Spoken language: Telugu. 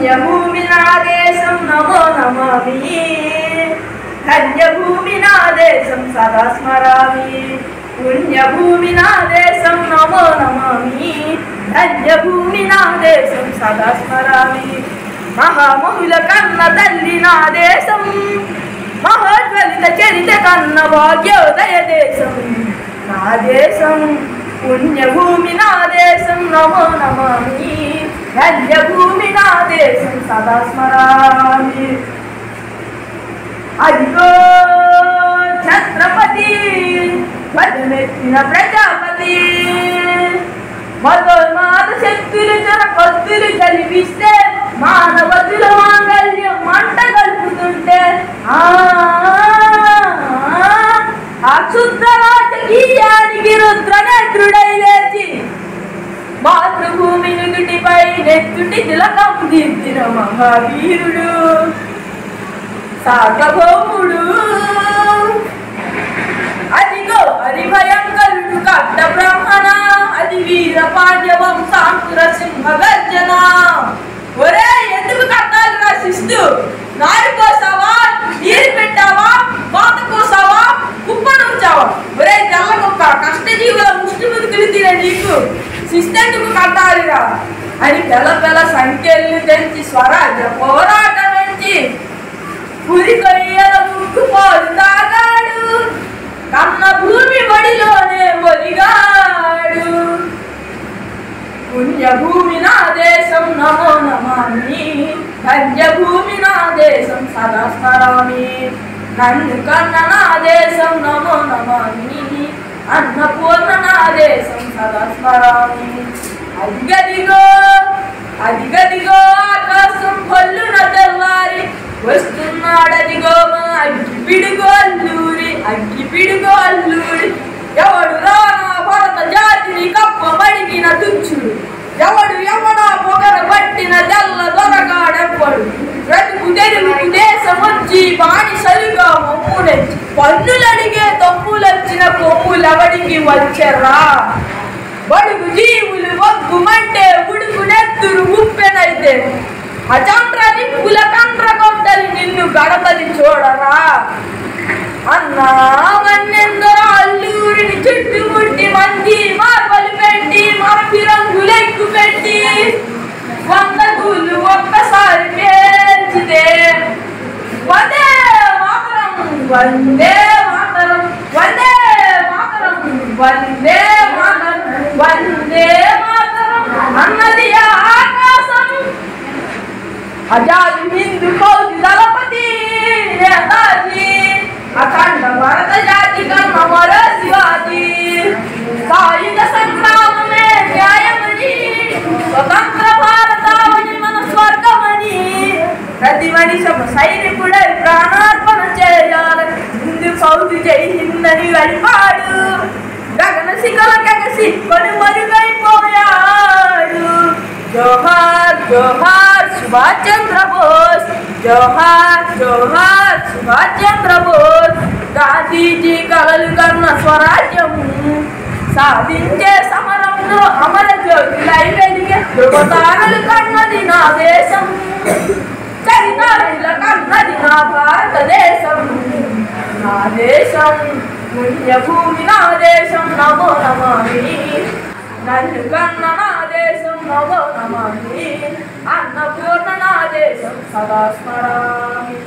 పుణ్యభూమి నా దేశం నమో నమామి ధన్యభూమి నా దేశం సదా స్మరామి పుణ్యభూమి నా దేశం నమో నమామి ధన్యభూమి నా దేశం సదా స్మరామి మహామహుల కన్న తల్లి నా దేశం మహోజ్వలిత చరిత కన్న భాగ్యోదయ దేశం నా దేశం పుణ్యభూమి నా దేశం నమో నమామి ధన్యభూమి నా దేశం సదా స్మరామి అదిగో ఛత్రపతి భజమెత్తిన ప్రజాపతి మతోన్మాద శక్తులు జనకొత్తులు కల్పిస్తే మానవతుల మాంగళ్యం మంట కలుపుతుంటే ఆ క్షుద్ర రాజకీయానికి రుద్రనేత్రుడై లేచి మాతృభూమి నుదుటిపై నెత్తుటి తిలకం దిద్దిన మహావీరుడు సార్వభౌముడు అదిగో హరిభయంకరుడు కట్ట బ్రహ్మణ అది వీర పాండ్య వంశాంకుర సింహ గర్జన ఒరే ఎందుకు కట్టాలి రాసిస్తూ నారు కోసావా నీరు పెట్టావా కోత కోసావా కుప్ప నుంచావా ఒరే తెల్ల కుప్ప కష్టజీవుల ముష్టి ముదుకులు తినే నీకు శిస్తెందుకు కట్టాలిరా అని పెల సంఖ్యలు తెంచి స్వరాజ్య పోరాటం నుంచి పురికొయ్యల ముక్కు పోలు తాగాడు కన్న భూమి ఒడిలోనే ఒరిగాడు పుణ్యభూమి నా దేశం నమో నమామి ధన్యభూమి నా దేశం సదా స్మరామి నన్ను కన్న నా దేశం నమో నమామి అన్నపూర్ణ నా దేశం సదా స్మరామి అదిగదిగో ఆకాశం పొల్లున తెల్లారి వస్తున్నాడదిగో మా అగ్గిపిడుగో అల్లూరి ఎవడు రానా భరత జాతిని కప్పబడిగిన తుచ్చుడు ఎవడా పొగర పట్టిన తెల్ల దొరగాడెవ్వడు బ్రతుకు తెరువుకు దేశమొచ్చి బానిసలుగా మమ్మునెచ్చి పన్నులడిగే తప్పులొచ్చిన కొమ్ములెవడికి వచ్చెర్రా బడుగు జీవులు వగ్గుమంటే ఉడుకు నెత్తురు ఉప్పెనైతే అచంద్ర నిప్పుల కండ్ర కొట్టలి నిన్ను గడపది చూడరా అన్నా మన్నెందరో అల్లూరిని చుట్టుముట్టి మంది మార్బలు పెట్టి మరపి రంగులెక్కు పెట్టి 100 గుళ్ళు ఒక్కసారి పేల్చితే వందే మాతరం వందే మాతరం వందే మాతరం వందే మాతరం వందే మాతరం అన్నది ఆకాశం ఆజాద్ హింద్ ఫౌజ్ దళపతి నేతాజీ అఖండ భారత జాతి కన్న మరో శివాజీ సాయుధ సంగ్రామమే న్యాయమని స్వతంత్ర భారతావని మన స్వర్గమని ప్రతి మనిషి సైనికుడై ప్రాణార్పణ చేయాలి హిందూ ఫౌజ్ జై హింద్ అని గడిపాడు గగన శిఖల కగసి కనుమరుగైపోయాడు జోహార్ జోహార్ సుభాష్ చంద్ర బోస్ జోహార్ జోహార్ సుభాష్ చంద్ర బోస్ గాంధీజీ కలలు కన్న స్వరాజ్యము సాధించే సమరంలో అమర జ్యోతులై వెలిగే ధృవతారలు కన్నది నా దేశం చరితారుల కన్నది నా భారతదేశం నా దేశం పుణ్యభూమి నా దేశం నమో నమామి నన్ను కన్న నా దేశం నమో నమామి అన్నపూర్ణ నా దేశం సదా స్మరామి